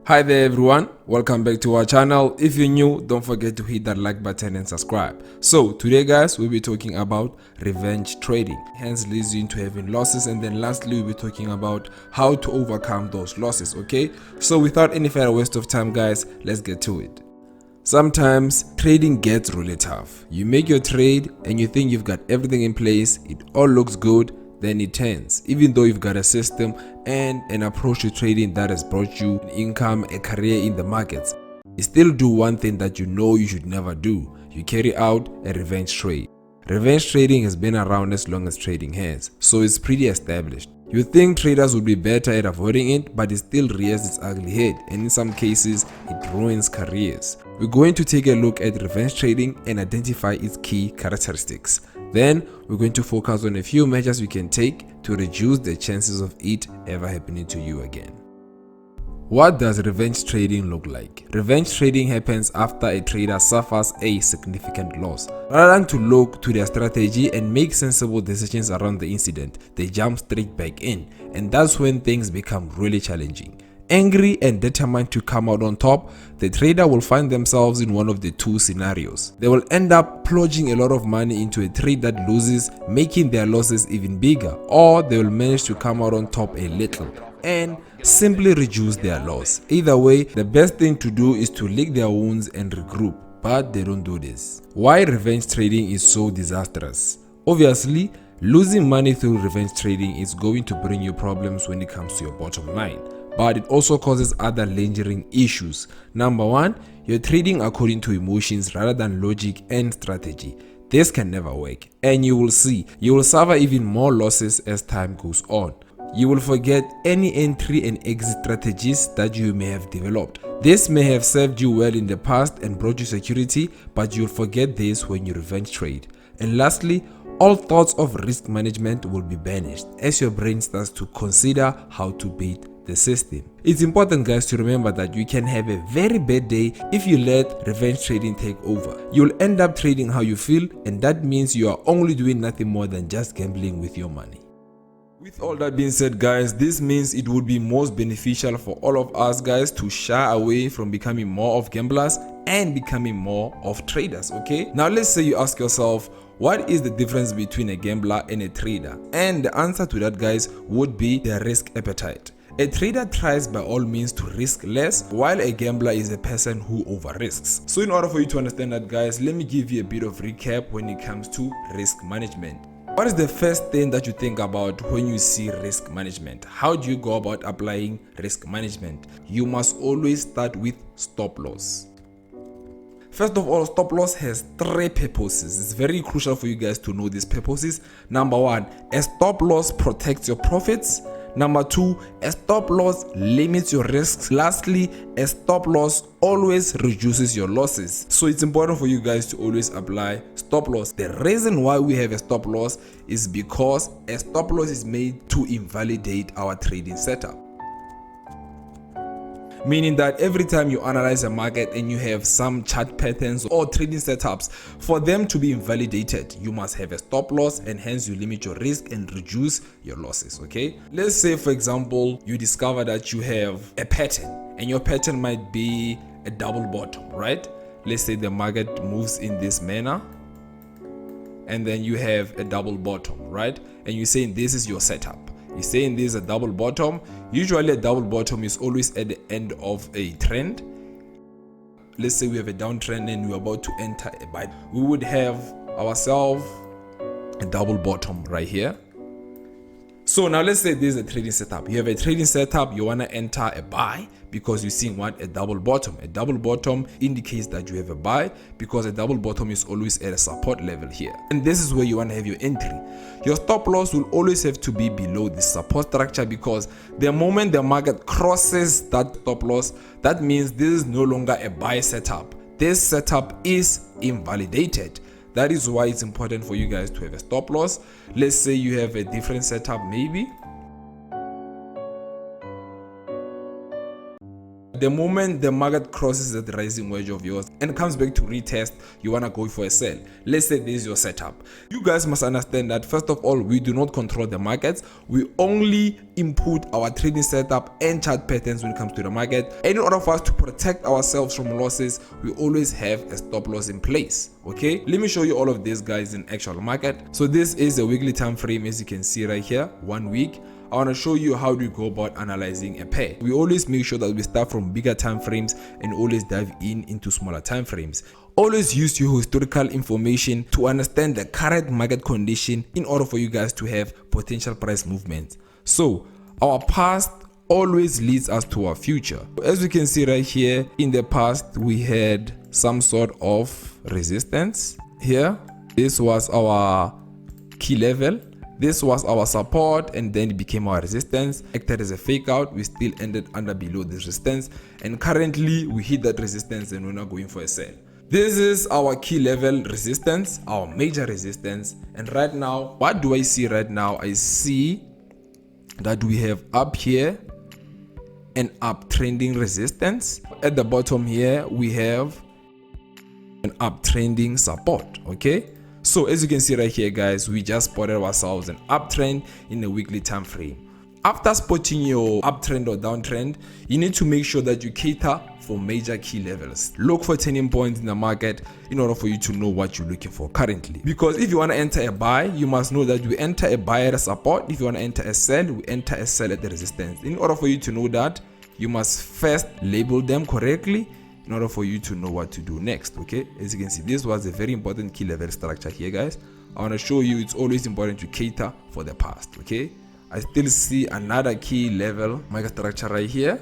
Hi there everyone, welcome back to our channel. If you're new, don't forget to hit that like button and subscribe. So today guys, we'll be talking about revenge trading, hence leads you into having losses, and then lastly we'll be talking about how to overcome those losses. Okay, so without any further waste of time guys, let's get to it. Sometimes trading gets really tough. You make your trade and you think you've got everything in place, it all looks good, then it turns. Even though you've got a system and an approach to trading that has brought you an income, a career in the markets, you still do one thing that you know you should never do. You carry out a revenge trade. Revenge trading has been around as long as trading has, so it's pretty established. You think traders would be better at avoiding it, but it still rears its ugly head, and in some cases it ruins careers. We're going to take a look at revenge trading and identify its key characteristics. Then we're going to focus on a few measures we can take to reduce the chances of it ever happening to you again. What does revenge trading look like? Revenge trading happens after a trader suffers a significant loss. Rather than to look to their strategy and make sensible decisions around the incident, they jump straight back in, and that's when things become really challenging. Angry and determined to come out on top, the trader will find themselves in one of the two scenarios. They will end up plunging a lot of money into a trade that loses, making their losses even bigger, or they will manage to come out on top a little and simply reduce their loss. Either way, the best thing to do is to lick their wounds and regroup, but they don't do this. Why revenge trading is so disastrous? Obviously, losing money through revenge trading is going to bring you problems when it comes to your bottom line, but it also causes other lingering issues. Number one, you're trading according to emotions rather than logic and strategy. This can never work, and you will suffer even more losses as time goes on. You will forget any entry and exit strategies that you may have developed. This may have served you well in the past and brought you security, but you'll forget this when you revenge trade. And lastly, all thoughts of risk management will be banished as your brain starts to consider how to beat the system. It's important guys to remember that you can have a very bad day if you let revenge trading take over. You'll end up trading how you feel, and that means you are only doing nothing more than just gambling with your money. With all that being said guys, this means it would be most beneficial for all of us guys to shy away from becoming more of gamblers and becoming more of traders. Okay, now let's say you ask yourself, what is the difference between a gambler and a trader? And the answer to that guys would be their risk appetite. A trader tries by all means to risk less, while a gambler is a person who over risks. So in order for you to understand that guys, let me give you a bit of recap when it comes to risk management. What is the first thing that you think about when you see risk management? How do you go about applying risk management? You must always start with stop loss. First of all, stop loss has three purposes. It's very crucial for you guys to know these purposes. Number one, a stop loss protects your profits. Number two, a stop loss limits your risks. Lastly, a stop loss always reduces your losses. So it's important for you guys to always apply stop loss. The reason why we have a stop loss is because a stop loss is made to invalidate our trading setup. Meaning that every time you analyze a market and you have some chart patterns or trading setups, for them to be invalidated, you must have a stop loss, and hence you limit your risk and reduce your losses. Okay, let's say for example you discover that you have a pattern and your pattern might be a double bottom, right? Let's say the market moves in this manner and then you have a double bottom, right? And you're saying this is your setup. You're saying this is a double bottom. Usually a double bottom is always at the end of a trend. Let's say we have a downtrend and we're about to enter a buy. We would have ourselves a double bottom right here. So now let's say this is a trading setup. You have a trading setup, you want to enter a buy because you're seeing what? A double bottom. A double bottom indicates that you have a buy because a double bottom is always at a support level here. And this is where you want to have your entry. Your stop loss will always have to be below the support structure, because the moment the market crosses that stop loss, that means this is no longer a buy setup. This setup is invalidated. That is why it's important for you guys to have a stop loss. Let's say you have a different setup maybe. The moment the market crosses that rising wedge of yours and comes back to retest, you want to go for a sell. Let's say this is your setup. You guys must understand that first of all, we do not control the markets. We only input our trading setup and chart patterns when it comes to the market. And in order for us to protect ourselves from losses, we always have a stop loss in place. Okay, let me show you all of these guys in actual market. So this is a weekly time frame, as you can see right here, 1 week. I want to show you how do you go about analyzing a pair. We always make sure that we start from bigger time frames and always dive into smaller time frames. Always use your historical information to understand the current market condition in order for you guys to have potential price movements. So our past always leads us to our future. As we can see right here, in the past we had some sort of resistance here. This was our key level. This was our support, and then it became our resistance. Acted as a fake out. We still ended under below this resistance, and currently we hit that resistance and we're not going for a sell. This is our key level resistance, our major resistance. And right now, what do I see right now? I see that we have up here an uptrending resistance. At the bottom here, we have an uptrending support. Okay, so as you can see right here, guys, we just spotted ourselves an uptrend in a weekly time frame. After spotting your uptrend or downtrend, you need to make sure that you cater for major key levels. Look for turning points in the market in order for you to know what you're looking for currently. Because if you want to enter a buy, you must know that we enter a buy at a support. If you want to enter a sell, we enter a sell at the resistance. In order for you to know that, you must first label them correctly in order for you to know what to do next. Okay, as you can see, this was a very important key level structure here, guys. I want to show you it's always important to cater for the past. Okay, I still see another key level market structure right here.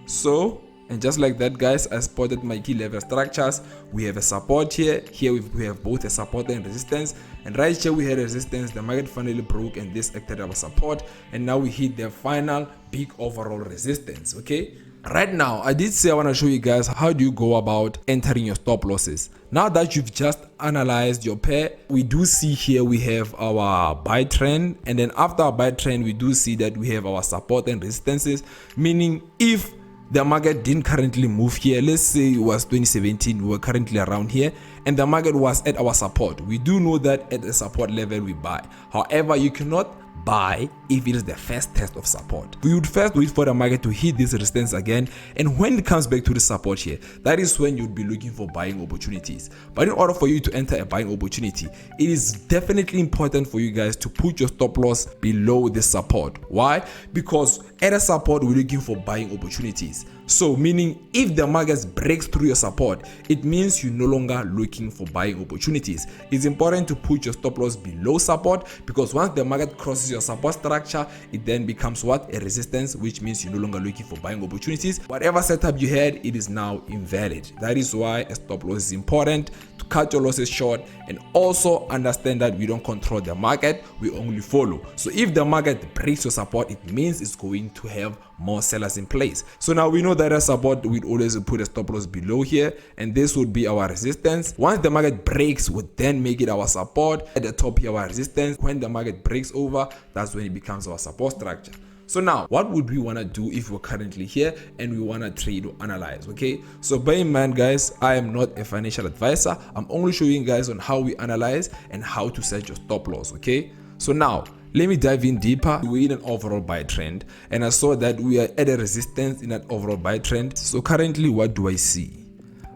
So, and just like that, guys, I spotted my key level structures. We have a support here. Here we have both a support and resistance. And right here we had a resistance. The market finally broke and this acted as a support. And now we hit the final big overall resistance. Okay. Right now, I did say I want to show you guys how do you go about entering your stop losses. Now that you've just analyzed your pair, we do see here we have our buy trend, and then after our buy trend, we do see that we have our support and resistances, meaning if the market didn't currently move here, let's say it was 2017, we were currently around here and the market was at our support, we do know that at the support level we buy. However, you cannot buy if it is the first test of support. We would first wait for the market to hit this resistance again, and when it comes back to the support here, that is when you'd be looking for buying opportunities. But in order for you to enter a buying opportunity, it is definitely important for you guys to put your stop loss below the support. Why? Because at a support, we're looking for buying opportunities. So meaning if the market breaks through your support, it means you're no longer looking for buying opportunities. It's important to put your stop loss below support, because once the market crosses your support structure, it then becomes what? A resistance, which means you're no longer looking for buying opportunities. Whatever setup you had, it is now invalid. That is why a stop loss is important, to cut your losses short, and also understand that we don't control the market, we only follow. So if the market breaks your support, it means it's going to have more sellers in place. So now we know that as support, we'd always put a stop loss below here, and this would be our resistance. Once the market breaks, would then make it our support. At the top here, our resistance. When the market breaks over, that's when it becomes our support structure. So now, what would we want to do if we're currently here and we want to trade or analyze? Okay, so bear in mind, guys, I am not a financial advisor. I'm only showing you guys on how we analyze and how to set your stop loss. Okay, so now let me dive in deeper. We're in an overall buy trend, and I saw that we are at a resistance in that overall buy trend. So currently, what do I see?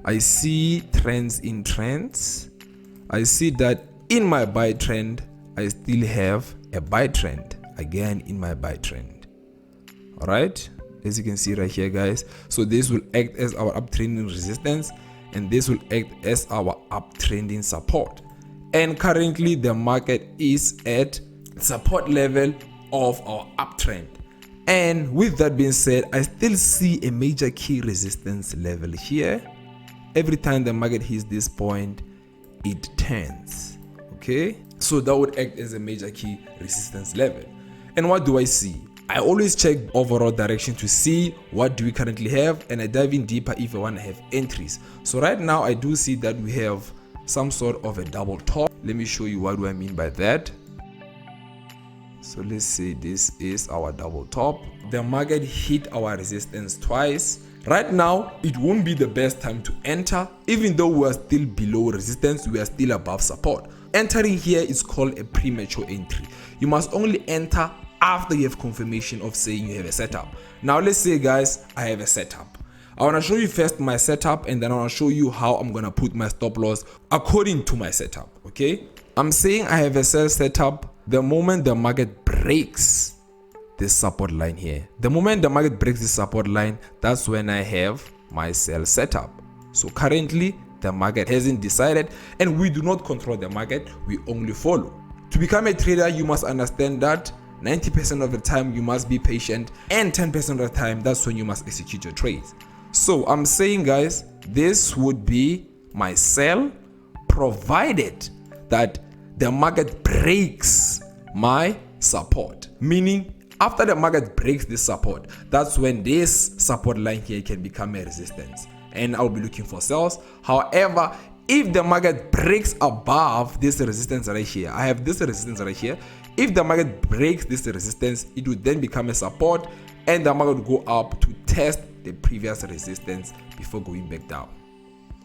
I see trends in trends. I see that in my buy trend, I still have a buy trend again in my buy trend. All right, as you can see right here, guys. So this will act as our uptrending resistance, and this will act as our uptrending support. And currently, the market is at support level of our uptrend. And with that being said, I still see a major key resistance level here. Every time the market hits this point, it turns. Okay, so that would act as a major key resistance level. And what do I see? I always check overall direction to see what do we currently have, and I dive in deeper if I want to have entries. So right now I do see that we have some sort of a double top. Let me show you what do I mean by that. So let's say this is our double top. The market hit our resistance twice. Right now, it won't be the best time to enter. Even though we are still below resistance, we are still above support. Entering here is called a premature entry. You must only enter after you have confirmation of saying you have a setup. Now let's say, guys, I have a setup. I want to show you first my setup, and then I want to show you how I'm going to put my stop loss according to my setup. Okay, I'm saying I have a sell setup. The moment the market breaks this support line here, the moment the market breaks this support line, that's when I have my sell setup. So currently the market hasn't decided, and we do not control the market, we only follow. To become a trader, you must understand that 90% of the time you must be patient, and 10% of the time that's when you must execute your trades. So I'm saying, guys, this would be my sell, provided that the market breaks my support. Meaning, after the market breaks this support, that's when this support line here can become a resistance, and I'll be looking for sells. However, if the market breaks above this resistance right here, I have this resistance right here. If the market breaks this resistance, it would then become a support, and the market would go up to test the previous resistance before going back down.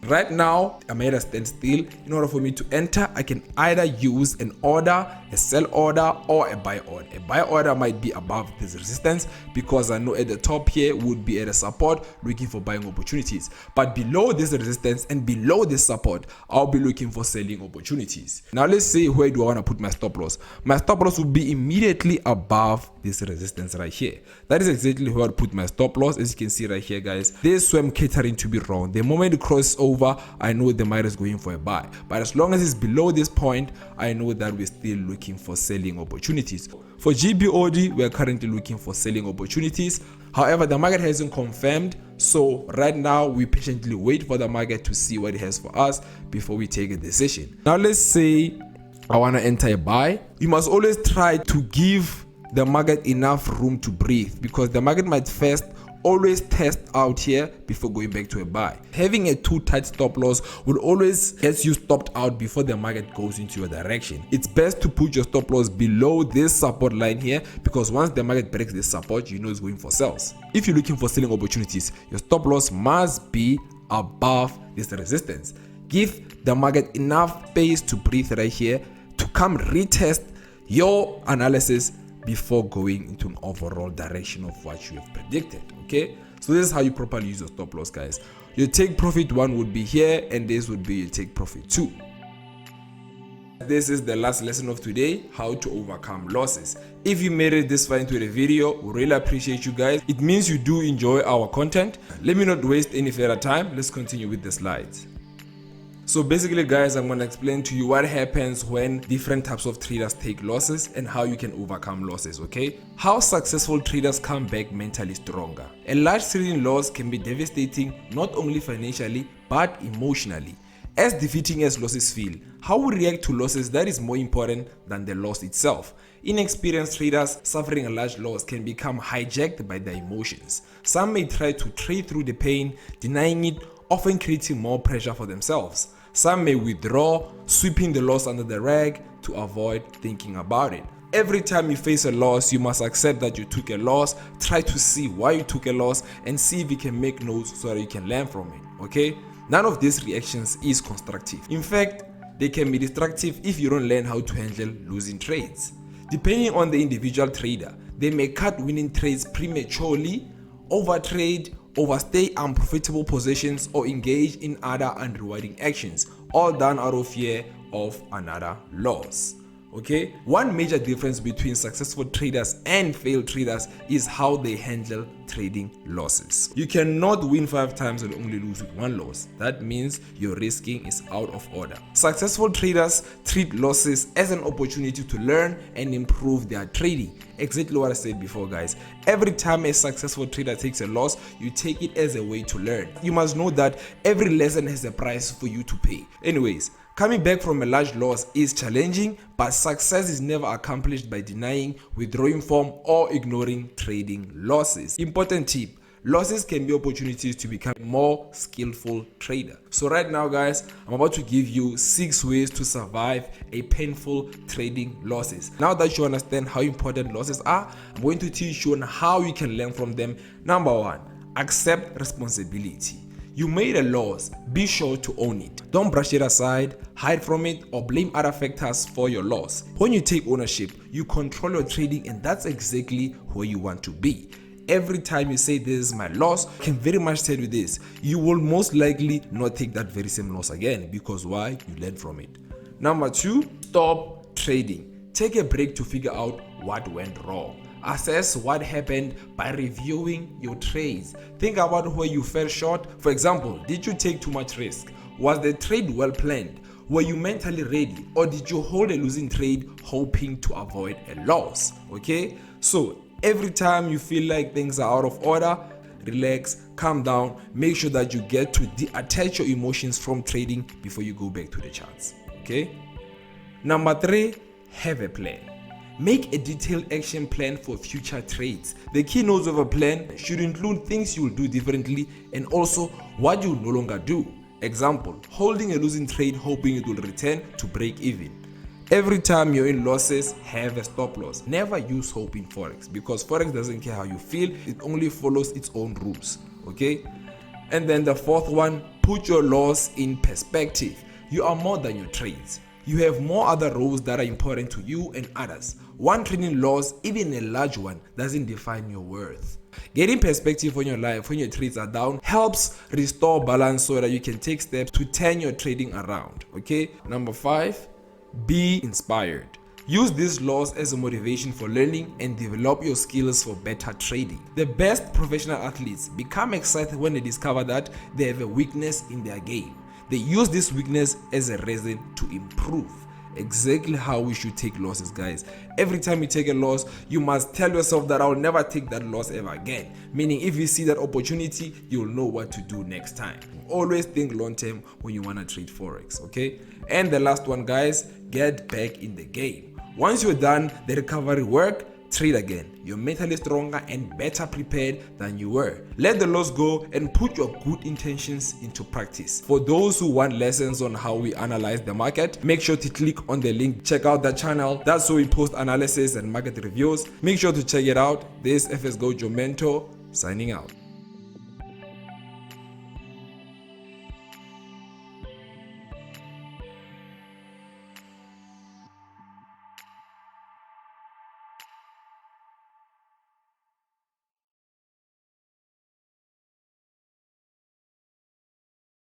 Right now, I'm at a standstill. In order for me to enter, I can either use an order, a sell order, or a buy order. A buy order might be above this resistance because I know at the top here would be at a support looking for buying opportunities. But below this resistance and below this support, I'll be looking for selling opportunities. Now let's say, where do I want to put my stop loss? My stop loss will be immediately above this resistance right here. That is exactly where I'll put my stop loss. As you can see right here, guys, this is where I'm catering to be wrong. The moment it crosses over, I know the market is going for a buy. But as long as it's below this point, I know that we're still looking for selling opportunities. For GBOD, we're currently looking for selling opportunities. However, the market hasn't confirmed. So right now, we patiently wait for the market to see what it has for us before we take a decision. Now let's say I want to enter a buy. You must always try to give the market enough room to breathe, because the market might first always test out here before going back to a buy. Having a too tight stop loss will always get you stopped out before the market goes into your direction. It's best to put your stop loss below this support line here, because once the market breaks this support, you know it's going for sells. If you're looking for selling opportunities, your stop loss must be above this resistance. Give the market enough space to breathe right here to come retest your analysis before going into an overall direction of what you have predicted. Okay, so this is how you properly use your stop loss, guys. Your take profit one would be here, and this would be your take profit two. This is the last lesson of today, how to overcome losses. If you made it this far into the video, we really appreciate you guys. It means you do enjoy our content. Let me not waste any further time. Let's continue with the slides. So basically, guys, I'm going to explain to you what happens when different types of traders take losses and how you can overcome losses, okay? How successful traders come back mentally stronger. A large trading loss can be devastating, not only financially, but emotionally. As defeating as losses feel, how we react to losses, that is more important than the loss itself. Inexperienced traders suffering a large loss can become hijacked by their emotions. Some may try to trade through the pain, denying it, often creating more pressure for themselves. Some may withdraw, sweeping the loss under the rug to avoid thinking about it. Every time you face a loss, you must accept that you took a loss, try to see why you took a loss, and see if you can make notes so that you can learn from it, okay? None of these reactions is constructive. In fact, they can be destructive if you don't learn how to handle losing trades. Depending on the individual trader, they may cut winning trades prematurely, overtrade, overstay unprofitable positions, or engage in other unrewarding actions, all done out of fear of another loss. Okay, one major difference between successful traders and failed traders is how they handle trading losses. You cannot win 5 times and only lose with 1 loss. That means your risking is out of order. Successful traders treat losses as an opportunity to learn and improve their trading. Exactly what I said before, guys. Every time a successful trader takes a loss, you take it as a way to learn. You must know that every lesson has a price for you to pay. Anyways, coming back from a large loss is challenging, but success is never accomplished by denying, withdrawing from, or ignoring trading losses. Important tip: Losses can be opportunities to become a more skillful trader. So right now guys, I'm about to give you 6 ways to survive a painful trading losses. Now that you understand how important losses are, I'm going to teach you on how you can learn from them. Number 1, accept responsibility. You made a loss, be sure to own it. Don't brush it aside, hide from it, or blame other factors for your loss. When you take ownership, you control your trading, and that's exactly where you want to be. Every time you say this is my loss, I can very much tell you this, you will most likely not take that very same loss again. Because why? You learn from it. Number 2, stop trading. Take a break to figure out what went wrong. Assess what happened by reviewing your trades. Think about where you fell short. For example, did you take too much risk? Was the trade well planned? Were you mentally ready? Or did you hold a losing trade hoping to avoid a loss? Okay, so every time you feel like things are out of order, relax, calm down, make sure that you get to detach your emotions from trading before you go back to the charts. Okay, number 3, have a plan. Make a detailed action plan for future trades. The key notes of a plan should include things you will do differently and also what you will no longer do. Example, holding a losing trade hoping it will return to break even. Every time you're in losses, have a stop loss. Never use hope in Forex, because Forex doesn't care how you feel, it only follows its own rules. Okay? And then the 4th one, put your loss in perspective. You are more than your trades. You have more other roles that are important to you and others. One trading loss, even a large one, doesn't define your worth. Getting perspective on your life when your trades are down helps restore balance so that you can take steps to turn your trading around. Okay? Number 5, be inspired. Use this loss as a motivation for learning and develop your skills for better trading. The best professional athletes become excited when they discover that they have a weakness in their game. They use this weakness as a reason to improve. Exactly how we should take losses, guys. Every time you take a loss, you must tell yourself that I'll never take that loss ever again. Meaning, if you see that opportunity, you'll know what to do next time. Always think long term when you want to trade Forex, okay? And the last one, guys, get back in the game. Once you're done the recovery work, trade again. You're mentally stronger and better prepared than you were. Let the loss go and put your good intentions into practice. For those who want lessons on how we analyze the market, make sure to click on the link. Check out that channel. That's where we post analysis and market reviews. Make sure to check it out. This is FS Go, your mentor, signing out.